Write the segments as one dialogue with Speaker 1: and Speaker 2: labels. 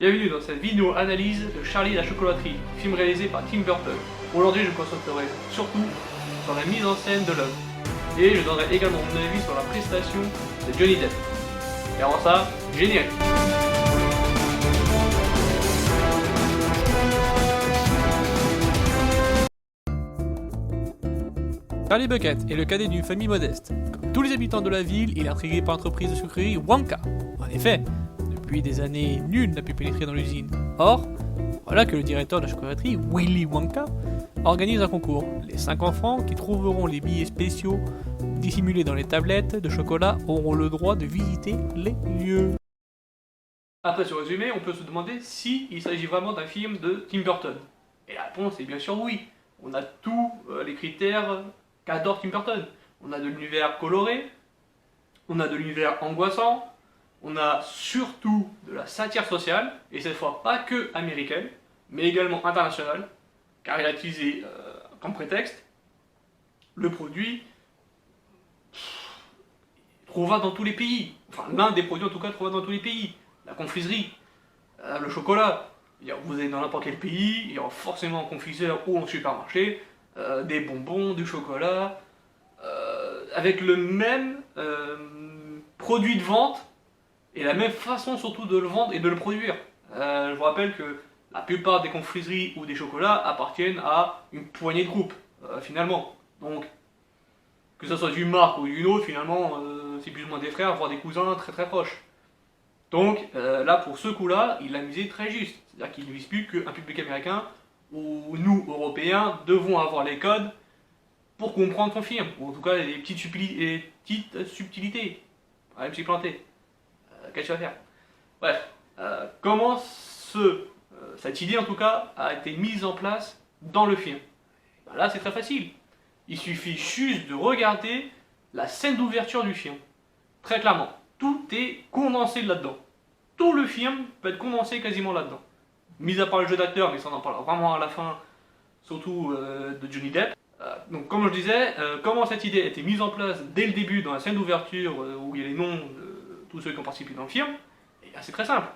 Speaker 1: Bienvenue dans cette vidéo analyse de Charlie et la chocolaterie, film réalisé par Tim Burton. Aujourd'hui, je me concentrerai surtout sur la mise en scène de l'œuvre, et je donnerai également mon avis sur la prestation de Johnny Depp. Et avant ça, générique. Charlie Bucket est le cadet d'une famille modeste. Comme tous les habitants de la ville, il est intrigué par l'entreprise de sucrerie Wonka. En effet, depuis des années, nul n'a pu pénétrer dans l'usine. Or, voilà que le directeur de la chocolaterie, Willy Wonka, organise un concours. Les 5 enfants qui trouveront les billets spéciaux dissimulés dans les tablettes de chocolat auront le droit de visiter les lieux. Après ce résumé, on peut se demander s'il s'agit vraiment d'un film de Tim Burton. Et la réponse est bien sûr oui. On a tous les critères qu'adore Tim Burton. On a de l'univers coloré, on a de l'univers angoissant, on a surtout de la satire sociale, et cette fois pas que américaine, mais également internationale, car il a utilisé comme prétexte le produit trouvable dans tous les pays. Enfin, l'un des produits en tout cas trouvable dans tous les pays. La confiserie, le chocolat. Vous allez dans n'importe quel pays, il y aura forcément en confiseur ou en supermarché des bonbons, du chocolat, avec le même produit de vente et la même façon surtout de le vendre et de le produire. Je vous rappelle que la plupart des confiseries ou des chocolats appartiennent à une poignée de groupes, finalement. Donc, que ce soit d'une marque ou d'une autre, finalement, c'est plus ou moins des frères, voire des cousins très très proches. Donc là, pour ce coup-là, il a misé très juste. C'est-à-dire qu'il ne vise plus qu'un public américain, où nous, Européens, devons avoir les codes pour comprendre son film. Ou en tout cas, les petites subtilités. Ah, je me suis planté. Qu'est-ce que tu vas faire? Bref, comment cette idée, en tout cas, a été mise en place dans le film? Ben là, c'est très facile. Il suffit juste de regarder la scène d'ouverture du film. Très clairement. Tout est condensé là-dedans. Tout le film peut être condensé quasiment là-dedans. Mis à part le jeu d'acteur, mais ça on en parlera vraiment à la fin, surtout de Johnny Depp. Donc comme je disais, comment cette idée a été mise en place dès le début dans la scène d'ouverture où il y a les noms de tous ceux qui ont participé dans le film, et c'est très simple.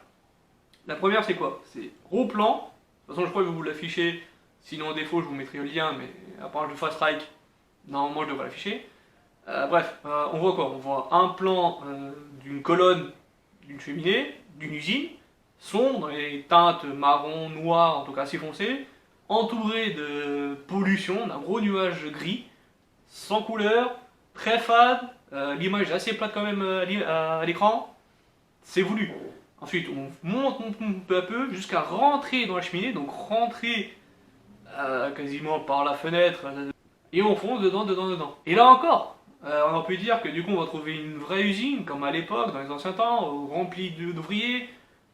Speaker 1: La première c'est quoi? C'est gros plan. De toute façon je crois que je vais vous l'afficher, sinon en défaut je vous mettrai le lien, mais à part le fast strike, normalement je devrais l'afficher. Bref, on voit quoi? On voit un plan d'une colonne, d'une cheminée, d'une usine, sombre, et teintes marron, noir, en tout cas assez foncé, entouré de pollution, d'un gros nuage gris, sans couleur, très fade, l'image est assez plate quand même à l'écran, c'est voulu. Ensuite, on monte peu à peu jusqu'à rentrer dans la cheminée, donc rentrer quasiment par la fenêtre, et on fonce dedans. Et là encore, on peut dire que du coup on va trouver une vraie usine, comme à l'époque, dans les anciens temps, remplie d'ouvriers,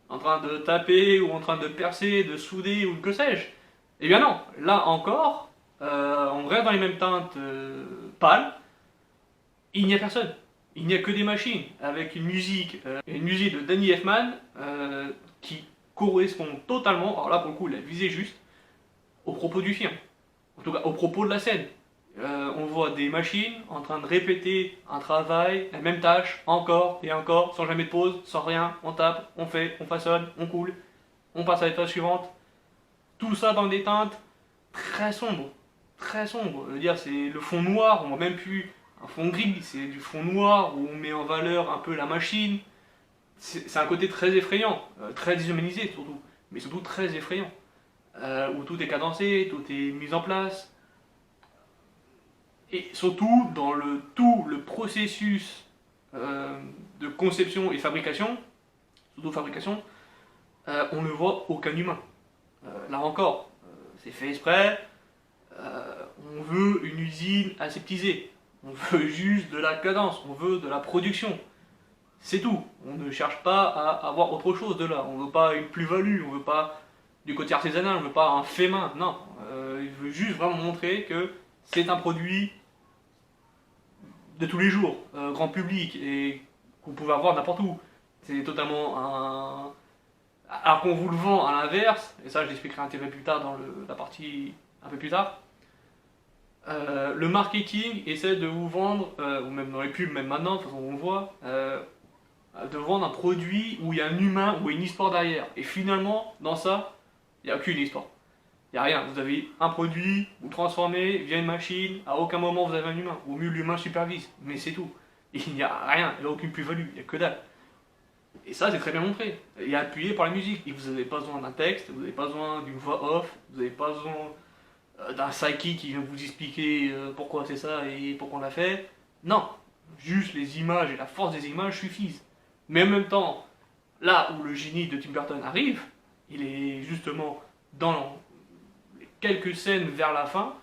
Speaker 1: en train de taper, ou en train de percer, de souder, ou que sais-je. Eh bien non, là encore, on reste dans les mêmes teintes pâles, il n'y a personne. Il n'y a que des machines, avec une musique de Danny Elfman, qui correspond totalement, alors là pour le coup il a visé juste, au propos du film. En tout cas au propos de la scène. On voit des machines en train de répéter un travail, la même tâche, encore et encore, sans jamais de pause, sans rien, on tape, on fait, on façonne, on coule, on passe à l'étape suivante. Tout ça dans des teintes très sombres, très sombres. Je veux dire, c'est le fond noir, on voit même plus un fond gris, c'est du fond noir où on met en valeur un peu la machine. C'est un côté très effrayant, très déshumanisé surtout, mais surtout très effrayant. Où tout est cadencé, tout est mis en place. Et surtout, dans tout le processus de conception et fabrication, surtout fabrication, on ne voit aucun humain. Là encore, c'est fait exprès, on veut une usine aseptisée, on veut juste de la cadence, on veut de la production. C'est tout, on ne cherche pas à avoir autre chose de là, on ne veut pas une plus-value, on ne veut pas du côté artisanal, on ne veut pas un fait main, non. Il veut juste vraiment montrer que c'est un produit de tous les jours, grand public, et que vous pouvez avoir n'importe où. C'est totalement un... Alors qu'on vous le vend à l'inverse, et ça je l'expliquerai un petit peu plus tard dans la partie un peu plus tard, le marketing essaie de vous vendre, ou même dans les pubs, même maintenant, de toute façon on le voit, de vendre un produit où il y a un humain, où il y a une histoire derrière. Et finalement, dans ça, il n'y a aucune histoire. Il n'y a rien. Vous avez un produit, vous transformez via une machine, à aucun moment vous avez un humain. Au mieux, l'humain supervise, mais c'est tout. Il n'y a rien, il n'y a aucune plus-value, il n'y a que dalle. Et ça, c'est très bien montré. Il est appuyé par la musique. Et vous n'avez pas besoin d'un texte, vous n'avez pas besoin d'une voix off, vous n'avez pas besoin d'un psychic qui vient vous expliquer pourquoi c'est ça et pourquoi on l'a fait. Non, juste les images et la force des images suffisent. Mais en même temps, là où le génie de Tim Burton arrive, il est justement dans les quelques scènes vers la fin,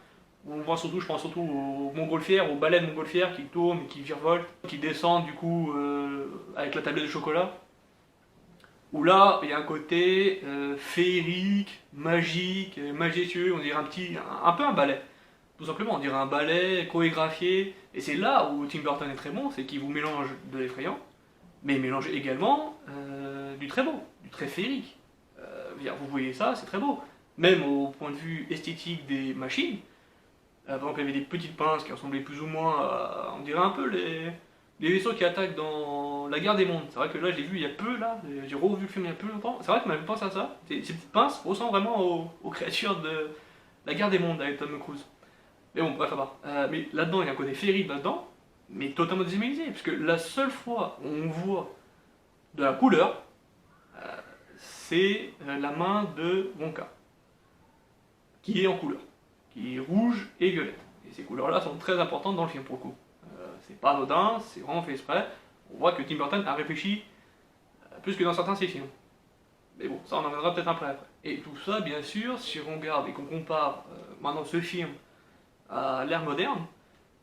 Speaker 1: où on voit surtout, je pense surtout aux montgolfières, aux baleines montgolfières qui tournent, qui virevoltent, qui descendent du coup avec la tablette de chocolat. Où là, il y a un côté féerique, magique, majestueux, on dirait un peu un ballet. Tout simplement, on dirait un ballet chorégraphié. Et c'est là où Tim Burton est très bon, c'est qu'il vous mélange de l'effrayant, mais il mélange également du très beau, du très féerique. Vous voyez ça, c'est très beau. Même au point de vue esthétique des machines, par exemple, il y avait des petites pinces qui ressemblaient plus ou moins à, on dirait un peu les vaisseaux qui attaquent dans la guerre des mondes. C'est vrai que là, je l'ai vu il y a peu, là, j'ai revu le film il y a peu longtemps. C'est vrai que m'a pensé à ça. Ces petites pinces ressemblent vraiment aux créatures de la guerre des mondes avec Tom Cruise. Mais bon, bref, à part. Mais là-dedans, il y a un côté féerique là-dedans, mais totalement désémélisé, parce que la seule fois où on voit de la couleur, c'est la main de Wonka, qui est en couleur, qui est rouge et violette. Et ces couleurs-là sont très importantes dans le film pour le coup. C'est pas anodin, c'est vraiment fait exprès. On voit que Tim Burton a réfléchi plus que dans certains de ses films. Mais bon, ça on en reviendra peut-être après. Et tout ça, bien sûr, si on regarde et qu'on compare maintenant ce film à l'ère moderne,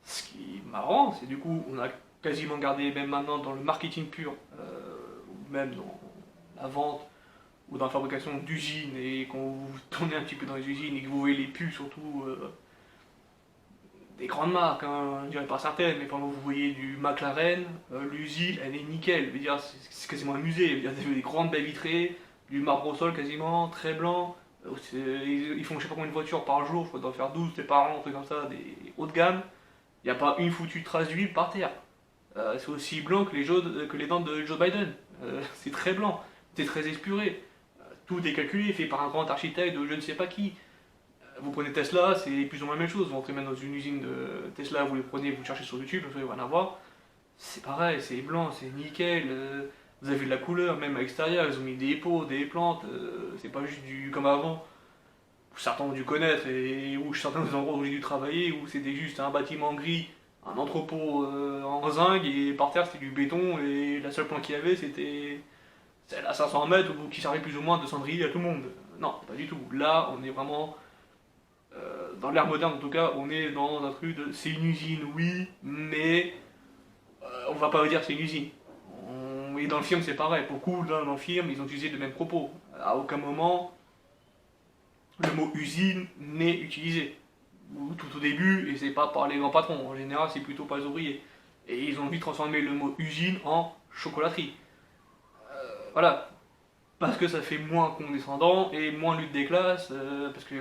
Speaker 1: ce qui est marrant, c'est du coup, on a quasiment gardé, même maintenant dans le marketing pur, ou même dans la vente, ou dans la fabrication d'usines, et quand vous tournez un petit peu dans les usines et que vous voyez les pubs, surtout des grandes marques, hein, je dirais pas certaines, mais pendant que vous voyez du McLaren, l'usine, elle est nickel, je veux dire, c'est quasiment un musée, je veux dire, vous avez des grandes baies vitrées, du marbre au sol quasiment, très blanc, ils font je sais pas combien de voitures par jour, je crois qu'ils doivent faire 12 c'est par an, un truc comme ça, des haut de gamme, il n'y a pas une foutue trace d'huile par terre. C'est aussi blanc que les dents de Joe Biden, c'est très blanc, c'est très expuré, tout est calculé, fait par un grand architecte de je ne sais pas qui. Vous prenez Tesla, c'est plus ou moins la même chose. Vous entrez même dans une usine de Tesla, vous le prenez, vous le cherchez sur YouTube, vous allez en avoir. C'est pareil, c'est blanc, c'est nickel. Vous avez de la couleur, même à l'extérieur, ils ont mis des pots, des plantes. C'est pas juste du comme avant. Certains ont dû connaître et où certains des endroits où j'ai dû travailler, où c'était juste un bâtiment gris, un entrepôt en zinc et par terre c'était du béton et la seule plante qu'il y avait c'était celle à 500 mètres qui servait plus ou moins de cendrier à tout le monde. Non, pas du tout. Là, on est vraiment dans l'ère moderne en tout cas, on est dans un truc de c'est une usine, oui, mais on va pas dire que c'est une usine. Et dans le film c'est pareil, beaucoup là, dans le film ils ont utilisé le même propos. À aucun moment le mot usine n'est utilisé. Ou tout au début, et c'est pas par les grands patrons, en général c'est plutôt par les ouvriers. Et ils ont envie de transformer le mot usine en chocolaterie. Voilà, parce que ça fait moins condescendant et moins lutte des classes, parce que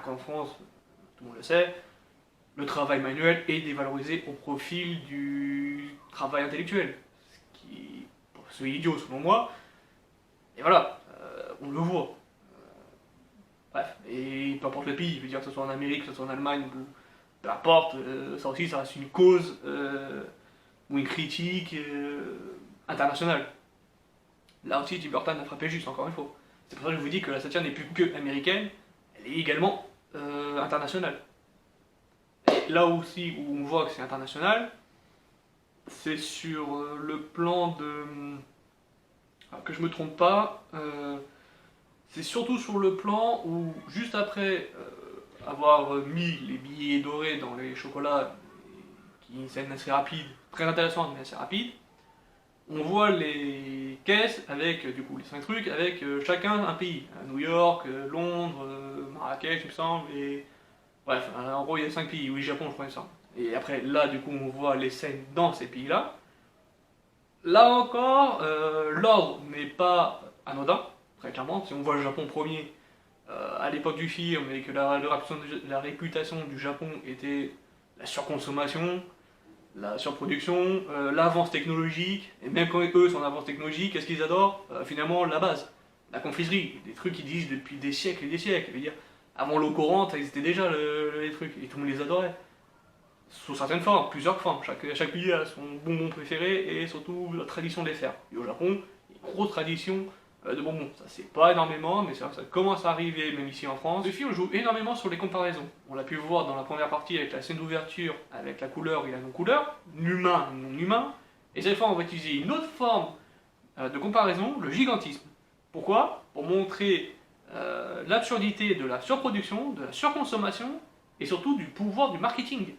Speaker 1: qu'en France, tout le monde le sait, le travail manuel est dévalorisé au profit du travail intellectuel. Ce qui est idiot selon moi. Et voilà, on le voit. Bref, et peu importe le pays, je veux dire que ce soit en Amérique, que ce soit en Allemagne, peu importe, ça aussi ça reste une cause ou une critique internationale. Là aussi, Tim Burton a frappé juste, encore une fois. C'est pour ça que je vous dis que la satire n'est plus que américaine, elle est également internationale. Et là aussi où on voit que c'est international, c'est sur le plan de... que je me trompe pas, c'est surtout sur le plan où, juste après avoir mis les billets dorés dans les chocolats, qui est une scène assez rapide, très intéressante mais assez rapide, on voit les caisses avec du coup les 5 trucs avec chacun un pays. New York, Londres, Marrakech il me semble, et bref, en gros il y a 5 pays, oui Japon je crois il me semble. Et après là du coup on voit les scènes dans ces pays-là. Là encore, l'ordre n'est pas anodin, très clairement. Si on voit le Japon premier à l'époque du film et que la réputation du Japon était la surconsommation, la surproduction, l'avance technologique, et même quand eux sont en avance technologique, qu'est-ce qu'ils adorent? Finalement, la base, la confiserie, des trucs qu'ils disent depuis des siècles et des siècles. Je veux dire, avant l'eau courante, ça existait déjà les trucs, et tout le monde les adorait. Sous certaines formes, plusieurs formes. Chaque pays a son bonbon préféré et surtout la tradition de les faire. Et au Japon, il y a une grosse tradition de bonbons. Ça c'est pas énormément, mais ça commence à arriver même ici en France. Le film joue énormément sur les comparaisons. On l'a pu voir dans la première partie avec la scène d'ouverture, avec la couleur et la non-couleur, l'humain et le non-humain. Et cette fois, on va utiliser une autre forme de comparaison, le gigantisme. Pourquoi? Pour montrer l'absurdité de la surproduction, de la surconsommation et surtout du pouvoir du marketing.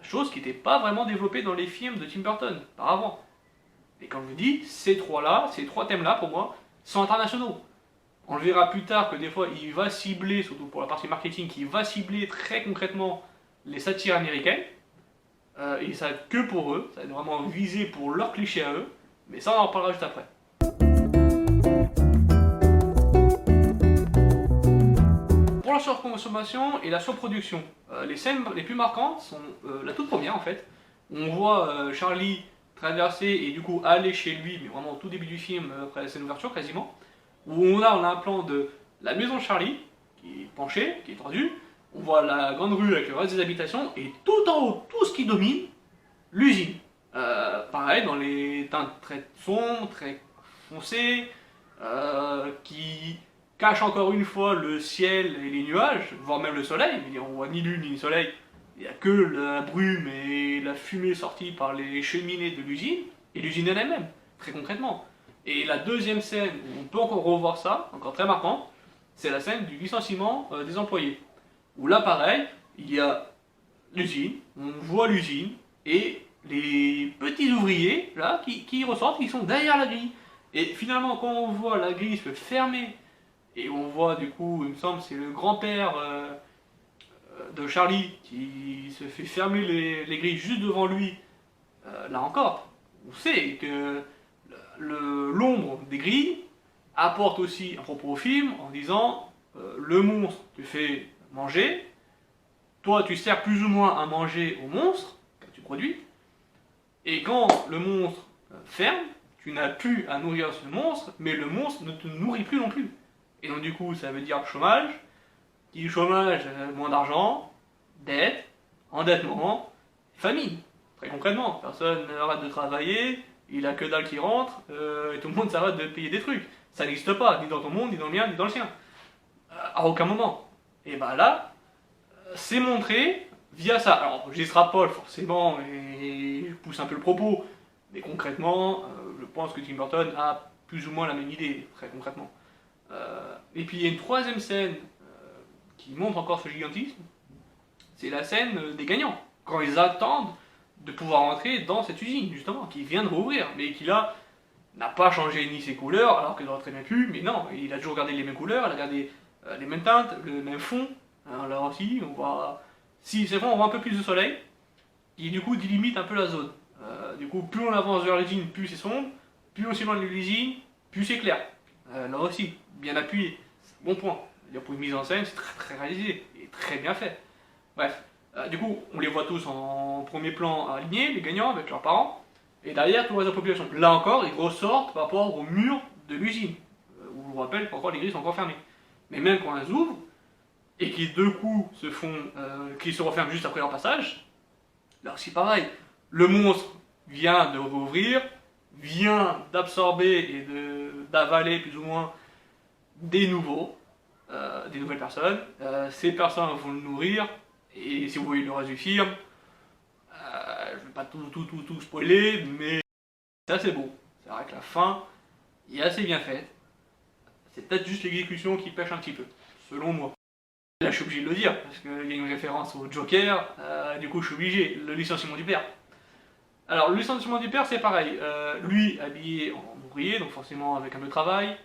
Speaker 1: Chose qui n'était pas vraiment développée dans les films de Tim Burton, par avant. Et comme je vous dis, ces trois thèmes-là, pour moi, sont internationaux. On le verra plus tard que des fois, il va cibler, surtout pour la partie marketing, il va cibler très concrètement les satires américaines. Et ça va être que pour eux, ça va être vraiment visé pour leurs clichés à eux. Mais ça, on en reparlera juste après. Pour la surconsommation et la surproduction, les scènes les plus marquantes sont la toute première en fait. On voit Charlie traverser et du coup aller chez lui, mais vraiment au tout début du film, après la scène d'ouverture quasiment, où on a un plan de la maison de Charlie, qui est penchée, qui est tordue, on voit la grande rue avec le reste des habitations, et tout en haut, tout ce qui domine, l'usine. Pareil, dans les teintes très sombres, très foncées, qui cache encore une fois le ciel et les nuages, voire même le soleil, mais on voit ni lune ni soleil, il n'y a que la brume et la fumée sortie par les cheminées de l'usine, et l'usine elle-même, très concrètement. Et la deuxième scène où on peut encore revoir ça, encore très marquant, c'est la scène du licenciement des employés. Où là pareil, il y a l'usine, on voit l'usine, et les petits ouvriers là qui ressortent, qui sont derrière la grille. Et finalement, quand on voit la grille se fermer, et on voit du coup, il me semble, c'est le grand-père de Charlie qui se fait fermer les grilles juste devant lui, là encore, on sait que l'ombre des grilles apporte aussi un propos au film en disant le monstre te fait manger, toi tu sers plus ou moins à manger au monstre que tu produis, et quand le monstre ferme, tu n'as plus à nourrir ce monstre, mais le monstre ne te nourrit plus non plus. Et donc du coup, ça veut dire chômage. Qui dit chômage, moins d'argent, dette, endettement, famine. Très concrètement, personne n'arrête de travailler, il a que dalle qui rentre, et tout le monde s'arrête de payer des trucs. Ça n'existe pas, ni dans ton monde, ni dans le mien, ni dans le sien. À aucun moment. Et bah là, c'est montré via ça. Alors, j'extrapole forcément, et je pousse un peu le propos, mais concrètement, je pense que Tim Burton a plus ou moins la même idée, très concrètement. Et puis il y a une troisième scène qui montre encore ce gigantisme, c'est la scène des gagnants, quand ils attendent de pouvoir entrer dans cette usine, justement, qui vient de rouvrir, mais qui là n'a pas changé ni ses couleurs, alors qu'elle aurait très bien pu, mais non, il a toujours gardé les mêmes couleurs, il a gardé les mêmes teintes, le même fond. Alors là aussi, on voit, si c'est vrai, on voit un peu plus de soleil, qui du coup délimite un peu la zone. Du coup, plus on avance vers l'usine, plus c'est sombre, plus on s'éloigne de l'usine, plus c'est clair. Là aussi, bien appuyé, bon point. Pour une mise en scène, c'est très réalisé et très bien fait. Bref, du coup, on les voit tous en premier plan alignés, les gagnants avec leurs parents, et derrière tout le reste de la population. Là encore, ils ressortent par rapport au mur de l'usine, où je vous rappelle qu'encore les grilles sont encore fermées. Mais même quand elles ouvrent, et qui deux coups se font, qui se referment juste après leur passage, là aussi pareil, le monstre vient de rouvrir, vient d'absorber et d'avaler plus ou moins des nouveaux, des nouvelles personnes. Ces personnes vont le nourrir, et si vous voyez le reste du film, je ne vais pas tout spoiler, mais c'est assez beau. C'est vrai que la fin est assez bien faite. C'est peut-être juste l'exécution qui pêche un petit peu, selon moi. Là, je suis obligé de le dire, parce qu'il y a une référence au Joker, du coup, je suis obligé. Le licenciement du père. Alors, le licenciement du père, c'est pareil. Lui, habillé en ouvrier, donc forcément avec un peu de travail,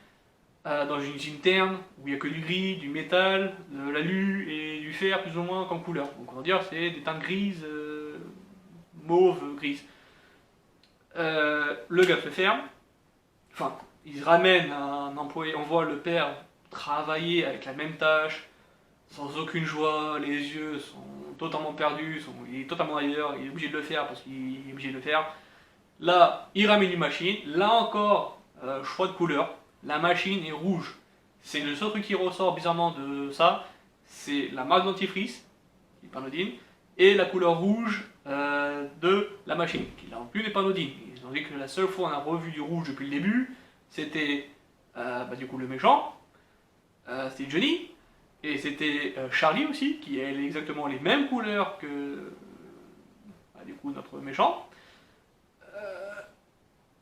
Speaker 1: dans une usine terne, où il n'y a que du gris, du métal, de l'alu et du fer, plus ou moins, comme couleur. Donc, on va dire c'est des teintes grises, mauve, grises. Le gars se ferme, enfin, il ramène un employé, on voit le père travailler avec la même tâche, sans aucune joie, les yeux sont totalement perdus, il est totalement ailleurs, il est obligé de le faire parce qu'il est obligé de le faire. Là, il ramène une machine, là encore, choix de couleur, la machine est rouge. C'est le seul truc qui ressort bizarrement de ça, c'est la marque dentifrice, qui est Panodine, et la couleur rouge de la machine, qui là non plus n'est Panodine. Ils ont dit que la seule fois on a revu du rouge depuis le début, c'était du coup le méchant, c'était Johnny, et c'était Charlie aussi, qui a exactement les mêmes couleurs que du coup notre méchant.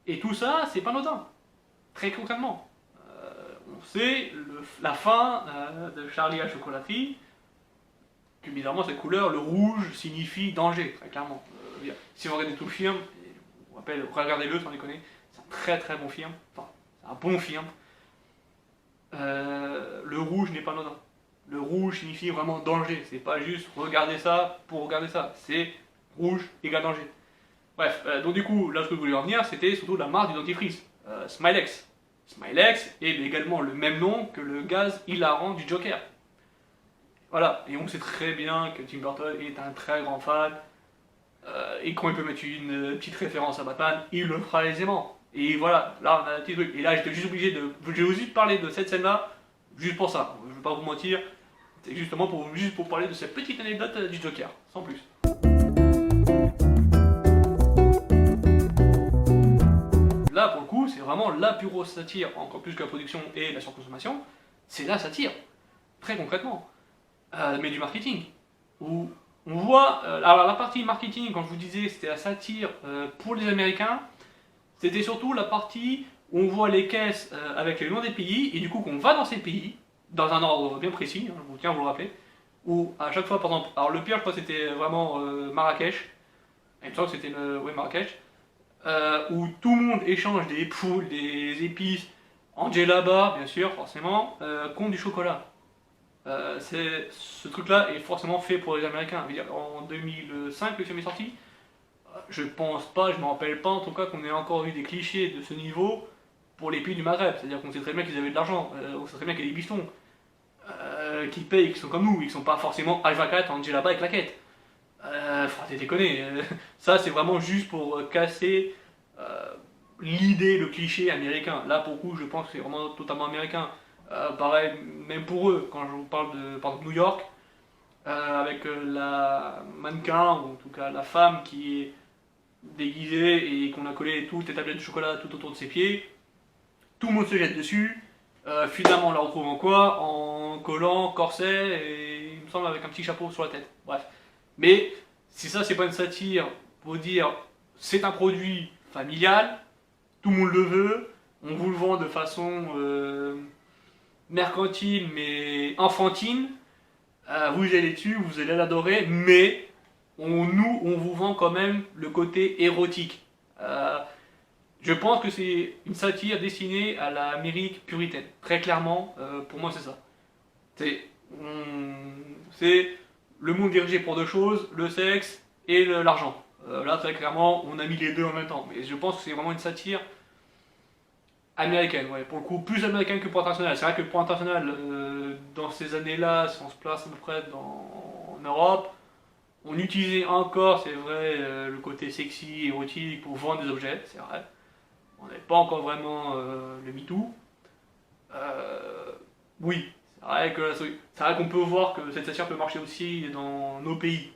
Speaker 1: Et tout ça, c'est pas anodin, très concrètement. On sait la fin de Charlie à la chocolaterie, que bizarrement cette couleur, le rouge, signifie danger, très clairement. Si vous regardez tout le film, je vous rappelle, regardez-le sans déconner, c'est un très très bon film, enfin, c'est un bon film. Le rouge n'est pas anodin. Le rouge signifie vraiment danger, c'est pas juste regarder ça pour regarder ça, c'est rouge égale danger. Bref, donc du coup, là ce que je voulais en venir, c'était surtout la marque du dentifrice, Smilex. Smilex est également le même nom que le gaz hilarant du Joker. Voilà, et on sait très bien que Tim Burton est un très grand fan, et quand il peut mettre une petite référence à Batman, il le fera aisément. Et voilà, là on a un petit truc. Et là j'étais juste obligé de... Je vais juste parler de cette scène-là, juste pour ça. Je ne vais pas vous mentir, c'est justement juste pour parler de cette petite anecdote du Joker, sans plus. Là, pour le coup, c'est vraiment la pure satire, encore plus que la production et la surconsommation, c'est la satire, très concrètement. Mais du marketing, où on voit, alors la partie marketing, quand je vous disais c'était la satire pour les Américains, c'était surtout la partie où on voit les caisses avec les noms des pays, et du coup qu'on va dans ces pays, dans un ordre bien précis, je vous tiens à vous le rappeler, où à chaque fois, par exemple, alors le pire je crois c'était vraiment Marrakech, il me semble que c'était Marrakech, où tout le monde échange des poules, des épices, en djellaba, bien sûr, forcément, contre du chocolat. Ce truc-là est forcément fait pour les Américains. En 2005, le film est sorti. Je pense pas, je me rappelle pas en tout cas qu'on ait encore eu des clichés de ce niveau pour les pays du Maghreb. C'est-à-dire qu'on sait très bien qu'ils avaient de l'argent, on sait très bien qu'il y a des bistons qui payent, qui sont comme nous, ils sont pas forcément H24 en djellaba et claquettes. Faut arrêter de déconner. Ça, c'est vraiment juste pour casser l'idée, le cliché américain. Là, pour le coup, je pense que c'est vraiment totalement américain. Pareil, même pour eux, quand je vous parle de par exemple New York, avec la mannequin, ou en tout cas la femme qui est déguisée et qu'on a collé toutes les tablettes de chocolat tout autour de ses pieds, tout le monde se jette dessus. Finalement, on la retrouve en quoi? En collant, corset et il me semble avec un petit chapeau sur la tête. Bref. Mais si ça, c'est pas une satire pour dire c'est un produit familial, tout le monde le veut, on vous le vend de façon mercantile mais enfantine, vous allez dessus, vous allez l'adorer, mais on vous vend quand même le côté érotique. Je pense que c'est une satire destinée à l'Amérique puritaine. Très clairement, pour moi c'est ça. C'est le monde dirigé pour deux choses, le sexe et l'argent. Là très clairement, on a mis les deux en même temps. Mais je pense que c'est vraiment une satire américaine, ouais, pour le coup, plus américaine que pour international. C'est vrai que pour international, dans ces années-là, si on se place à peu près en Europe, on utilisait encore, c'est vrai, le côté sexy, érotique pour vendre des objets, c'est vrai. On n'avait pas encore vraiment le MeToo. Oui, c'est vrai qu'on peut voir que cette satire peut marcher aussi dans nos pays.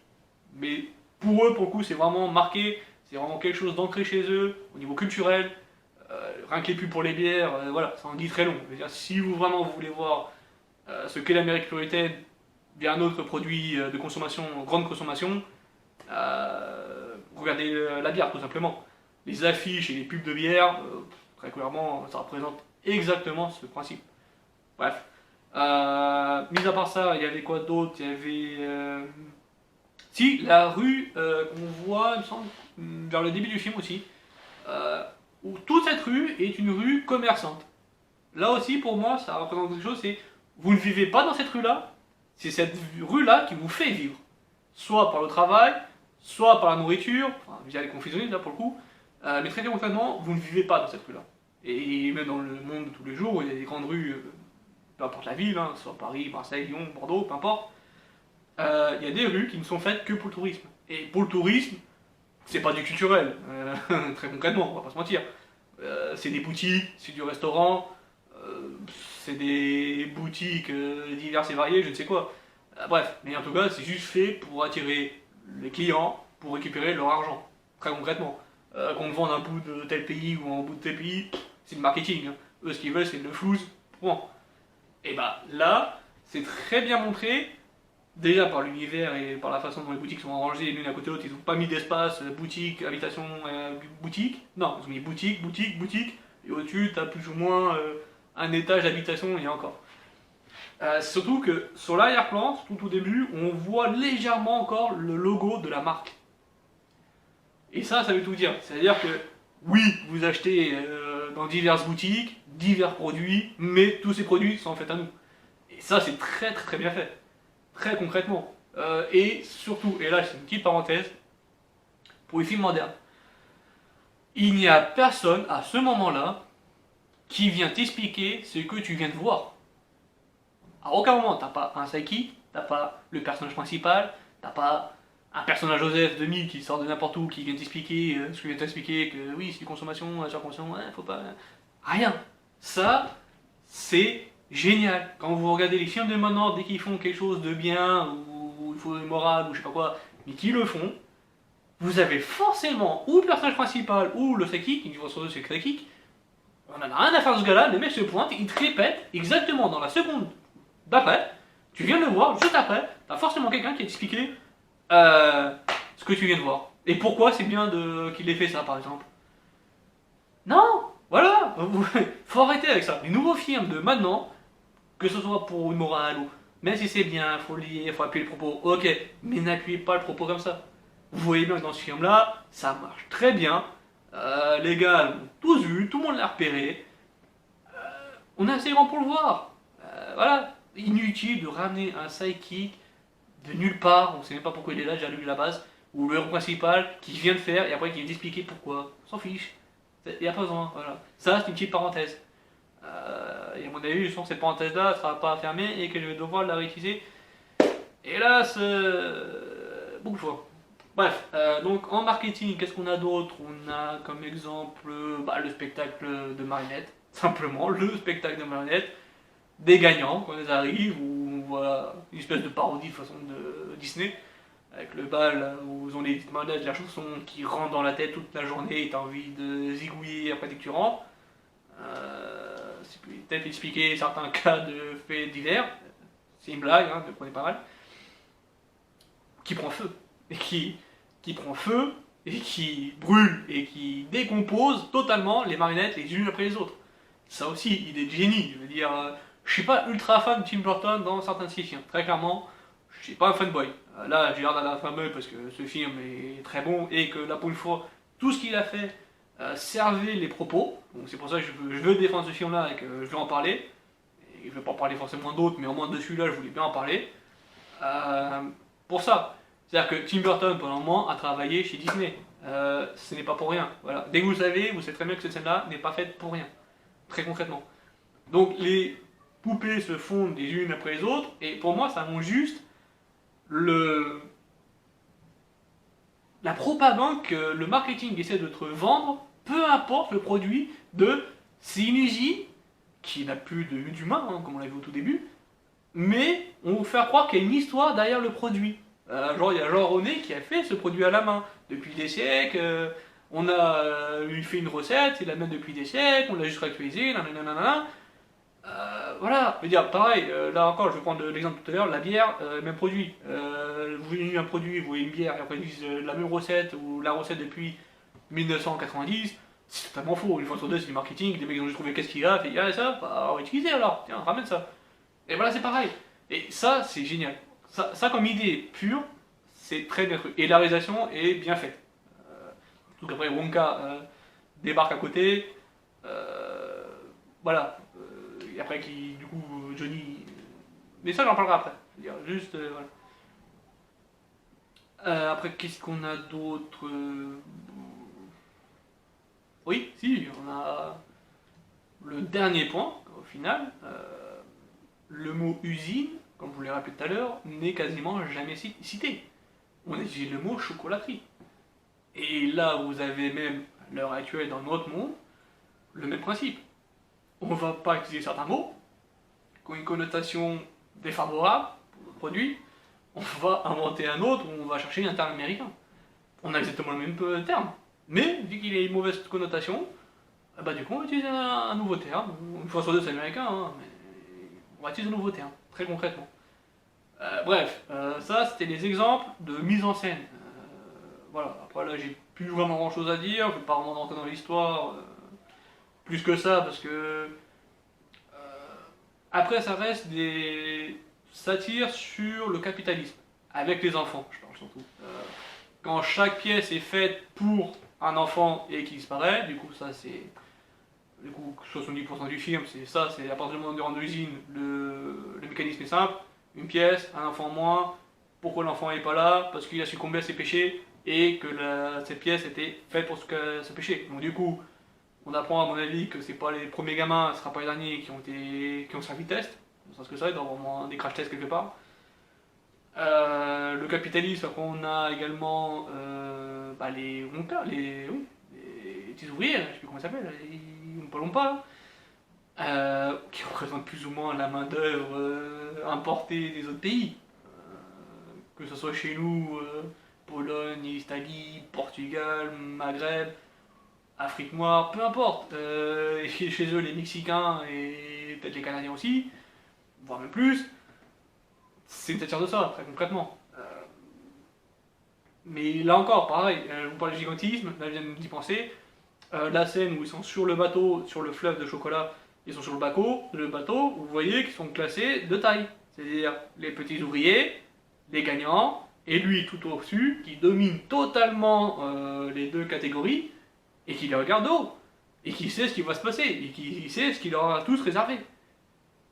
Speaker 1: Mais pour eux, pour le coup, c'est vraiment marqué, c'est vraiment quelque chose d'ancré chez eux, au niveau culturel. Rien que les pubs pour les bières, voilà, ça en dit très long. Je veux dire, si vous vraiment vous voulez voir ce qu'est l'Amérique puritaine via un autre produit de consommation, grande consommation, regardez la bière tout simplement. Les affiches et les pubs de bière, très clairement, ça représente exactement ce principe. Bref. Mis à part ça, il y avait quoi d'autre? Il y avait. Si, la rue qu'on voit, il me semble, vers le début du film aussi. Où toute cette rue est une rue commerçante. Là aussi, pour moi, ça représente quelque chose, c'est vous ne vivez pas dans cette rue-là, c'est cette rue-là qui vous fait vivre. Soit par le travail, soit par la nourriture, enfin, via les confiseries, là pour le coup, mais très concrètement, vous ne vivez pas dans cette rue-là. Et même dans le monde de tous les jours, où il y a des grandes rues peu importe la ville, hein, soit Paris, Marseille, Lyon, Bordeaux, peu importe, il y a des rues qui ne sont faites que pour le tourisme. Et pour le tourisme, c'est pas du culturel, très concrètement, on va pas se mentir. C'est des boutiques, c'est du restaurant, euh, c'est des boutiques diverses et variées, je ne sais quoi. Bref, mais en tout cas, c'est juste fait pour attirer les clients, pour récupérer leur argent, très concrètement. Qu'on vende un bout de tel pays ou un bout de tel pays, c'est le marketing. Hein. Eux, ce qu'ils veulent, c'est le flouze, point. Et bah là, c'est très bien montré, déjà par l'univers et par la façon dont les boutiques sont rangées l'une à côté de l'autre. Ils n'ont pas mis d'espace, boutique, habitation, boutique. Non, ils ont mis boutique, boutique, boutique. Et au-dessus, tu as plus ou moins un étage d'habitation et encore. Surtout que sur l'arrière-plan, tout au début, on voit légèrement encore le logo de la marque. Et ça veut tout dire. C'est-à-dire que oui, vous achetez dans diverses boutiques, divers produits, mais tous ces produits sont en fait à nous. Et ça, c'est très très très bien fait. Très concrètement. Et surtout, et là c'est une petite parenthèse, pour les films modernes, il n'y a personne à ce moment-là qui vient t'expliquer ce que tu viens de voir. À aucun moment, t'as pas un Saiki, t'as pas le personnage principal, t'as pas un personnage Joseph demi qui sort de n'importe où, qui vient t'expliquer ce que vient t'expliquer, que oui, c'est consommation, surconsommation, ouais, faut pas. Rien. Ça, c'est génial. Quand vous regardez les films de maintenant, dès qu'ils font quelque chose de bien, ou il faut une morale, ou je sais pas quoi, mais qui le font, vous avez forcément ou le personnage principal, ou le Saiki, qui sur eux c'est Saiki, on en a rien à faire de ce gars-là, le mec se pointe, il te répète exactement dans la seconde d'après, tu viens de le voir, juste après, t'as forcément quelqu'un qui a expliqué ce que tu viens de voir. Et pourquoi c'est bien qu'il ait fait ça, par exemple. Non, voilà, faut arrêter avec ça. Les nouveaux films de maintenant, que ce soit pour une morale ou même si c'est bien, faut lire, faut appuyer le propos, ok, mais n'appuyez pas le propos comme ça. Vous voyez bien que dans ce film-là, ça marche très bien. Les gars l'ont tous vu, tout le monde l'a repéré. On est assez grand pour le voir. Voilà, inutile de ramener un sidekick de nulle part, on sait même pas pourquoi il est là, j'ai lu la base, ou le héros principal qui vient de faire et après qui vient d'expliquer pourquoi. On s'en fiche. Il n'y a pas besoin, voilà. Ça, c'est une petite parenthèse. Et à mon avis, je sens que cette parenthèse-là ne sera pas fermée et que je vais devoir la réutiliser. Hélas, beaucoup de fois. Bref, donc en marketing, qu'est-ce qu'on a d'autre? On a comme exemple le spectacle de marionnettes, simplement le spectacle de marionnettes, des gagnants quand ils arrivent, ou voilà, une espèce de parodie de façon de Disney, avec le bal où ils ont les petites marionnettes, la chanson qui rentre dans la tête toute la journée et t'as envie de zigouiller après dès que tu rentres. C'est peut-être expliquer certains cas de faits divers, c'est une blague, hein, ne prenez pas mal, qui prend feu, et qui prend feu, et qui brûle, et qui décompose totalement les marionnettes les unes après les autres. Ça aussi, idée de génie, je veux dire, je suis pas ultra fan de Tim Burton dans certains de ses films, très clairement, je suis pas un fanboy. Là, j'ai l'air d'un fanboy parce que ce film est très bon, et que là, pour une fois, tout ce qu'il a fait servait les propos, donc c'est pour ça que je veux défendre ce film-là et que je veux en parler, et je veux pas en parler forcément d'autres, mais au moins de celui-là, je voulais bien en parler. Euh, pour ça. C'est-à-dire que Tim Burton, pendant un moment, a travaillé chez Disney. Ce n'est pas pour rien. Voilà. Dès que vous le savez, vous savez très bien que cette scène-là n'est pas faite pour rien. Très concrètement. Donc les poupées se fondent les unes après les autres, et pour moi, ça montre juste le... la propagande que le marketing essaie de te vendre, peu importe le produit, de c'est une usine qui n'a plus d'humain, hein, comme on l'a vu au tout début, mais on vous fait croire qu'il y a une histoire derrière le produit. Genre, il y a Jean René qui a fait ce produit à la main depuis des siècles. On a lui fait une recette, il la met depuis des siècles, on l'a juste réactualisé, nanana. Voilà, je veux dire, pareil, là encore, je vais prendre l'exemple tout à l'heure, la bière, même produit. Vous voyez un produit, vous voyez une bière, et après ils disent la même recette, ou la recette depuis 1990, c'est totalement faux. Une fois sur deux, c'est du marketing, les mecs ont juste trouvé qu'est-ce qu'il y a, fait, ah ça, bah, on va utiliser alors, tiens, ramène ça. Et voilà, c'est pareil. Et ça, c'est génial. Ça, comme idée pure, c'est très bien truc. Et la réalisation est bien faite. Surtout qu'après, Wonka débarque à côté. Voilà. Et après, du coup, Johnny. Mais ça, j'en parlerai après. Je veux dire, juste. Voilà. Après, qu'est-ce qu'on a d'autre Oui, si, on a le dernier point, au final. le mot usine, comme je vous l'ai rappelé tout à l'heure, n'est quasiment jamais cité. On utilise le mot chocolaterie. Et là, vous avez même, à l'heure actuelle, dans notre monde, le même principe. On ne va pas utiliser certains mots qui ont une connotation défavorable pour notre produit, on va inventer un autre où on va chercher un terme américain. On a exactement le même terme, mais vu qu'il a une mauvaise connotation, bah du coup on va utiliser un nouveau terme. Une fois sur deux c'est américain, hein, mais on va utiliser un nouveau terme, très concrètement. Bref, ça c'était des exemples de mise en scène. Voilà, après là j'ai plus vraiment grand chose à dire, je vais pas vraiment rentrer dans l'histoire plus que ça parce que après ça reste des satires sur le capitalisme, avec les enfants, je parle surtout. Quand chaque pièce est faite pour un enfant et qui disparaît, du coup ça c'est... Du coup 70% du film, c'est ça, c'est à partir du moment où on rentre dans l'usine, le mécanisme est simple, une pièce, un enfant en moins, pourquoi l'enfant n'est pas là? Parce qu'il a succombé à ses péchés et que cette pièce était faite pour ce péché. Donc du coup, on apprend à mon avis que c'est pas les premiers gamins, ce sera pas les derniers qui ont servi de test, parce que ça, il doit y avoir vraiment des crash tests quelque part. Le capitalisme, après on a également bah les petits ouvriers, je sais plus comment ils s'appellent, les Oompa qui représentent plus ou moins la main d'œuvre importée des autres pays. Que ce soit chez nous, Pologne, Italie, Portugal, Maghreb, Afrique noire, peu importe. Et chez eux, les Mexicains et peut-être les Canadiens aussi, voire même plus, c'est une satire de ça, très concrètement. Mais là encore, pareil, vous parlez de gigantisme, là je viens d'y penser. La scène où ils sont sur le bateau, sur le fleuve de chocolat, ils sont sur le bateau, vous voyez qu'ils sont classés de taille. C'est-à-dire les petits ouvriers, les gagnants, et lui tout au-dessus, qui domine totalement les deux catégories, et qui les regarde de haut, et qui sait ce qui va se passer, et qui sait ce qu'il leur a tous réservé.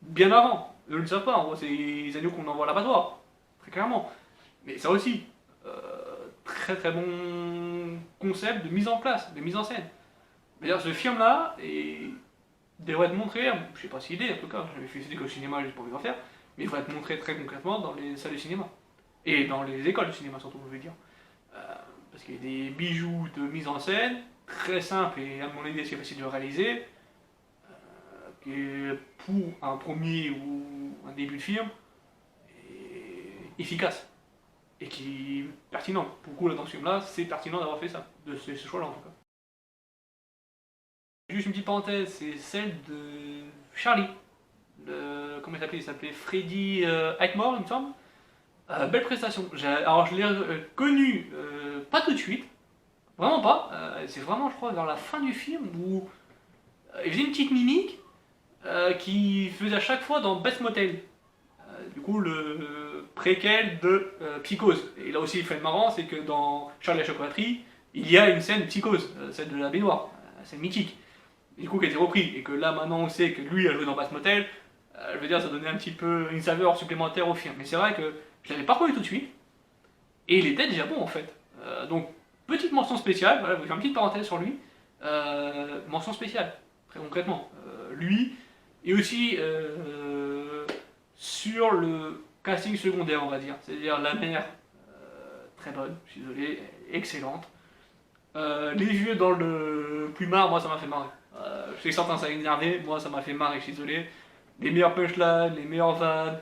Speaker 1: Bien avant. Eux ne le savent pas, en gros, c'est les agneaux qu'on envoie à l'abattoir, très clairement. Mais ça aussi, très très bon concept de mise en place, de mise en scène. D'ailleurs, ce film-là devrait être montré, je sais pas s'il est en tout cas, j'avais fait des au cinéma, j'ai pas envie d'en faire, mais il devrait être montré très concrètement dans les salles de cinéma. Et dans les écoles de cinéma surtout, je veux dire. Parce qu'il y a des bijoux de mise en scène, très simples et à mon avis assez facile de réaliser, qui pour un premier ou un début de film, est efficace. Et qui est pertinent. Pour le coup, là, dans ce film-là, c'est pertinent d'avoir fait ça, de ce choix-là en tout cas. Juste une petite parenthèse, c'est celle de Charlie. Comment il s'appelait? Il s'appelait Freddy Highmore, il me semble. Belle prestation. Alors je l'ai connu pas tout de suite, vraiment pas. C'est vraiment, je crois, vers la fin du film où il faisait une petite mimique qui faisait à chaque fois dans Best Motel. Du coup, le préquel de Psychose. Et là aussi, il fait le marrant, c'est que dans Charlie la chocolaterie, il y a une scène Psychose, celle de la baignoire, scène mythique. Et du coup, qui a été repris. Et que là, maintenant, on sait que lui a joué dans Best Motel. Je veux dire, ça donnait un petit peu une saveur supplémentaire au film. Mais c'est vrai que je l'avais pas reconnu tout de suite. Et il était déjà bon en fait. Donc, petite mention spéciale, voilà, je vais faire une petite parenthèse sur lui. Mention spéciale, très concrètement. Lui, et aussi sur le casting secondaire, on va dire. C'est-à-dire la mère, très bonne, je suis désolé, excellente. Les vieux dans le plumard, moi ça m'a fait marrer. Je sais que certains ça a énervé, moi ça m'a fait marrer, je suis désolé. Les meilleurs punchlines, les meilleurs vannes,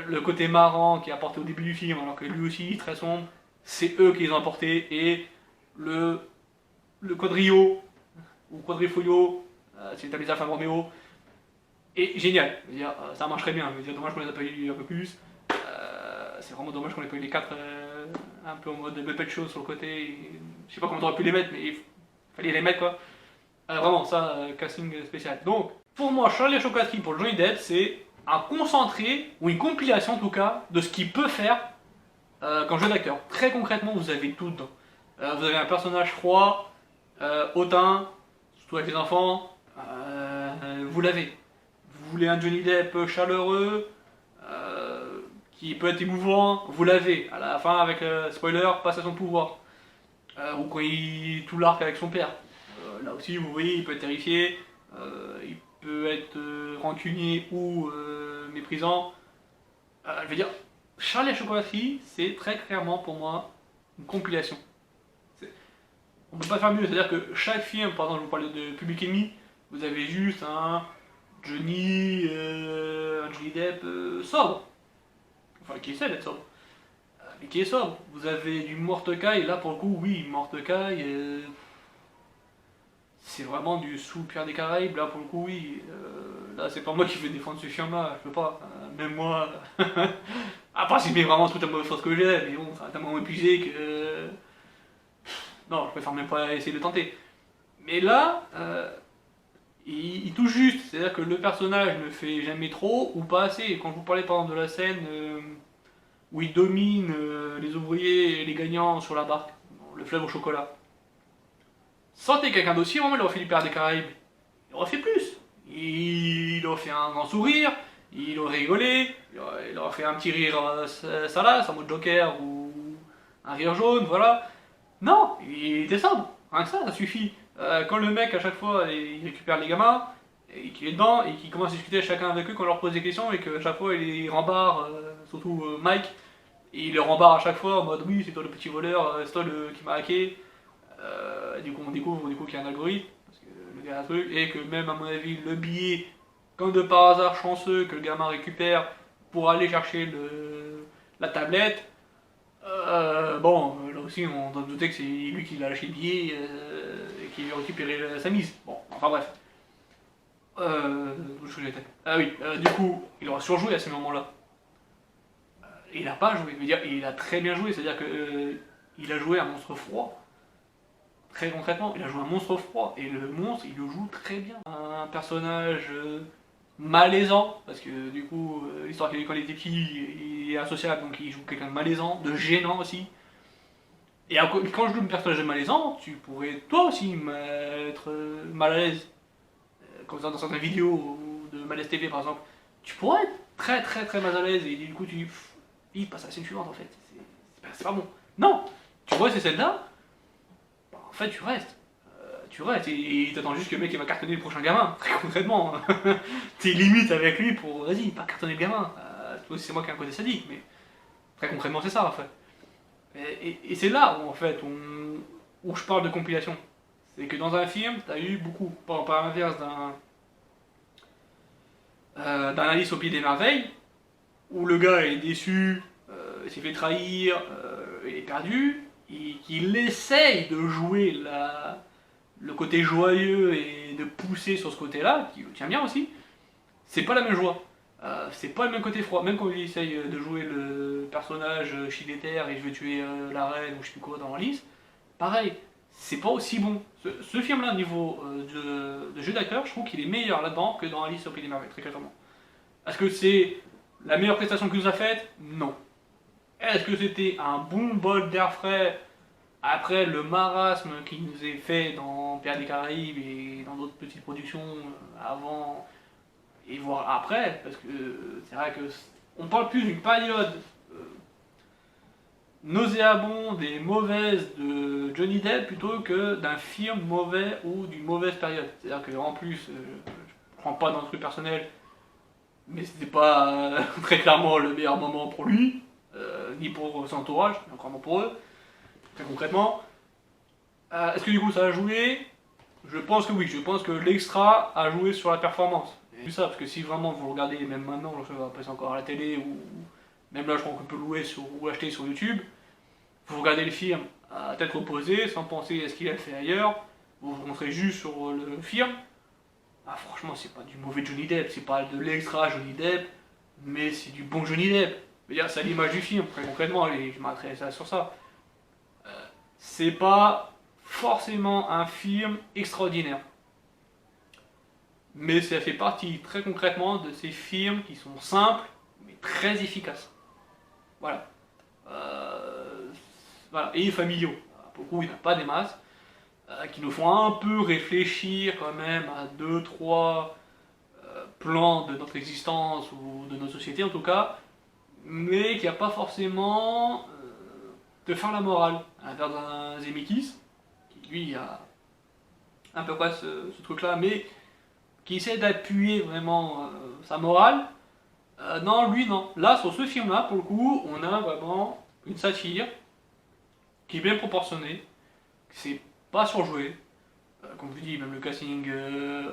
Speaker 1: le côté marrant qui est apporté au début du film, alors que lui aussi, très sombre, c'est eux qui les ont apportés, et le quadrio, ou quadrifolio, c'est Talisa Alpha Romeo, est génial. Je veux dire, ça marcherait bien, je veux dire, dommage qu'on les a pas eu un peu plus. C'est vraiment dommage qu'on ait pas eu les 4 un peu en mode Muppet Show sur le côté. Je sais pas comment on aurait pu les mettre, mais il fallait les mettre quoi. Vraiment, ça, casting spécial. Donc, pour moi, Charlie la chocolaterie pour Johnny Depp, c'est un concentré, ou une compilation en tout cas, de ce qu'il peut faire comme jeu d'acteur. Très concrètement, vous avez tout dedans. Vous avez un personnage froid, hautain, surtout avec les enfants, vous l'avez. Vous voulez un Johnny Depp chaleureux, qui peut être émouvant, vous l'avez. À la fin, avec spoiler, passation de pouvoir. Ou quand il tout l'arc avec son père. Là aussi, vous voyez, il peut être terrifié, il peut être rancunier ou méprisant. Je veux dire, Charlie et la chocolaterie, c'est très clairement pour moi une compilation. On peut pas faire mieux, c'est-à-dire que chaque film, par exemple, je vous parlais de Public Enemy, vous avez juste un Johnny Depp sobre, enfin qui essaie d'être sobre, mais qui est sobre. Vous avez du Mordecai, là pour le coup, oui, Mordecai, c'est vraiment du sous Pierre des Caraïbes, là pour le coup, oui. Là, c'est pas moi qui vais défendre ce film-là, je peux pas. Même moi. Après, c'est vraiment toute la mauvaise chose que j'ai, mais bon, ça a tellement épuisé que. Non, je préfère même pas essayer de tenter. Mais là, il touche juste, c'est-à-dire que le personnage ne fait jamais trop ou pas assez. Quand je vous parlais par exemple de la scène où il domine les ouvriers et les gagnants sur la barque, le fleuve au chocolat. Sortez quelqu'un d'aussi, vraiment, il aurait fait du Pirates des Caraïbes. Il aurait fait plus. Il aurait fait un grand sourire, il aurait rigolé, il aurait fait un petit rire salace, en mode Joker ou un rire jaune, voilà. Non, il était sobre. Rien que ça suffit. Quand le mec, à chaque fois, il récupère les gamins, et qu'il est dedans, et qu'il commence à discuter chacun avec eux quand on leur pose des questions, et qu'à chaque fois, il les rembarre, surtout Mike, et il les rembarre à chaque fois en mode oui, c'est toi le petit voleur, c'est toi qui m'a hacké. Du coup, on découvre qu'il y a un algorithme, parce que le gars a un truc, et que même à mon avis, le billet, comme de par hasard chanceux, que le gamin récupère pour aller chercher la tablette, bon, là aussi, on doit se douter que c'est lui qui l'a lâché le billet et qui a récupéré sa mise. Bon, enfin bref. Où est-ce que j'étais? Ah oui, du coup, il aura surjoué à ce moment-là. Il a pas joué, je veux dire, il a très bien joué, c'est-à-dire que il a joué un monstre froid. Très concrètement, il a joué un monstre froid et le monstre, il le joue très bien. Un personnage malaisant, parce que du coup, l'histoire qu'il a eu quand il était petit, il est associable, donc il joue quelqu'un de malaisant, de gênant aussi. Et quand je joue un personnage de malaisant, tu pourrais toi aussi être mal à l'aise, comme ça dans certaines vidéos de Malaise TV par exemple. Tu pourrais être très très très mal à l'aise et du coup tu dis, il passe à la scène suivante en fait, c'est pas bon. Non, tu vois ces scènes-là, bah, en fait tu restes. Tu restes et t'attends juste que le mec il va cartonner le prochain gamin, très concrètement. T'es limite avec lui pour, vas-y, pas cartonner le gamin. C'est moi qui ai un côté sadique, mais très concrètement c'est ça en fait. Et c'est là où en fait où je parle de compilation. C'est que dans un film, t'as eu beaucoup, par l'inverse d'un Alice au Pays des Merveilles, où le gars est déçu, il s'est fait trahir, il est perdu, et qu'il essaye de jouer le côté joyeux et de pousser sur ce côté-là, qui le tient bien aussi, c'est pas la même joie. C'est pas le même côté froid. Même quand il essaye de jouer le personnage Chiléter et je vais tuer la reine ou je sais plus quoi dans Alice, pareil, c'est pas aussi bon. Ce film-là, au niveau de jeu d'acteur, je trouve qu'il est meilleur là-dedans que dans Alice au Pays des Merveilles, très clairement. Est-ce que c'est la meilleure prestation qu'il nous a faite? Non. Est-ce que c'était un bon bol d'air frais après le marasme qui nous est fait dans Pirates des Caraïbes et dans d'autres petites productions avant et voire après, parce que c'est vrai que on parle plus d'une période nauséabonde et mauvaise de Johnny Depp plutôt que d'un film mauvais ou d'une mauvaise période. C'est-à-dire qu'en plus, je prends pas dans le truc personnel, mais c'était pas très clairement le meilleur moment pour lui, ni pour son entourage, mais encore moins pour eux, très concrètement. Est-ce que du coup ça a joué? Je pense que oui, je pense que l'extra a joué sur la performance. Et ça, parce que si vraiment vous regardez, même maintenant, je vais passer encore à la télé, ou même là je crois qu'on peut louer ou acheter sur YouTube, vous regardez le film à tête reposée, sans penser à ce qu'il a fait ailleurs, vous vous concentrez juste sur le film, ah, franchement c'est pas du mauvais Johnny Depp, c'est pas de l'extra Johnny Depp, mais c'est du bon Johnny Depp. C'est à l'image du film, très concrètement, et je m'arrêterai sur ça. C'est pas forcément un film extraordinaire. Mais ça fait partie très concrètement de ces films qui sont simples mais très efficaces. Voilà. Voilà. Et familiaux. Beaucoup, il n'y en a pas des masses. Qui nous font un peu réfléchir quand même à deux, trois plans de notre existence ou de notre société en tout cas, mais qui n'a pas forcément de faire la morale. À l'inverse d'un Zemeckis, qui lui a un peu ce truc-là, mais qui essaie d'appuyer vraiment sa morale, Non, lui non. Là, sur ce film-là, pour le coup, on a vraiment une satire qui est bien proportionnée, c'est pas surjoué. Comme je vous dis, même le casting,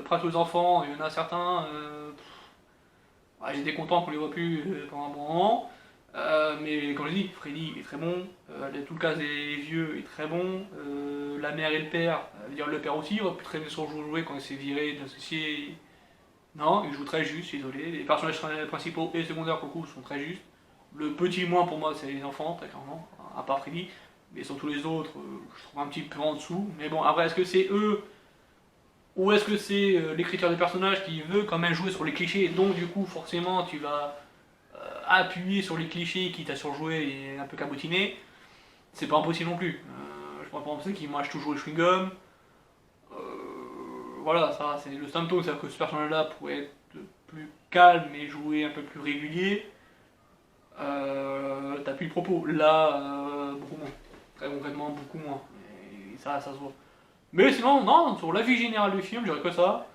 Speaker 1: Prince aux enfants, il y en a certains, ouais, j'étais content qu'on les voit plus pendant un bon moment. Mais comme je dis, Freddy il est très bon, tout le cas des vieux est très bon, la mère et le père, veut dire le père aussi, il aurait pu très bien surjouer quand il s'est viré d'associé. Non, il joue très juste, je suis désolé. Les personnages principaux et secondaires, pour le coup, sont très justes. Le petit moins pour moi, c'est les enfants, très clairement, à part Freddy. Mais sur tous les autres, je trouve un petit peu en dessous. Mais bon, après, est-ce que c'est eux ou est-ce que c'est l'écriture des personnages qui veut quand même jouer sur les clichés, donc du coup, forcément, tu vas appuyer sur les clichés qui t'a surjoué et un peu cabotiné? C'est pas impossible non plus. Je pourrais pas penser qu'ils mâchent toujours les chewing-gums. Euh, voilà, ça, c'est le symptôme, c'est-à-dire que ce personnage-là pourrait être plus calme et jouer un peu plus régulier. T'appuies le propos. Là, beaucoup moins. Très concrètement, beaucoup moins. Et ça se voit. Mais sinon, non, sur la vie générale du film, je dirais que ça.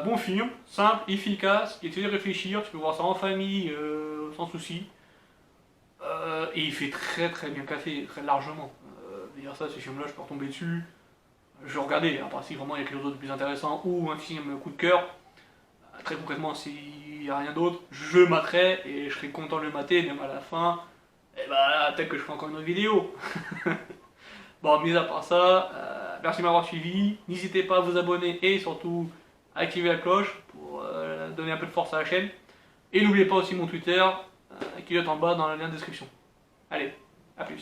Speaker 1: Bon film, simple, efficace, qui te fait réfléchir, tu peux voir ça en famille, sans souci. Et il fait très très bien café, très largement. Dire ça, ce film-là, je peux retomber dessus. Je vais regarder, à part si vraiment il y a quelque chose de plus intéressant, ou un film coup de cœur. Très concrètement, s'il n'y a rien d'autre, je materai et je serai content de le mater, même à la fin. Et bah, peut-être que je ferai encore une autre vidéo. Bon, mis à part ça, merci de m'avoir suivi. N'hésitez pas à vous abonner et surtout activer la cloche pour donner un peu de force à la chaîne. Et n'oubliez pas aussi mon Twitter qui est en bas dans le lien de description. Allez,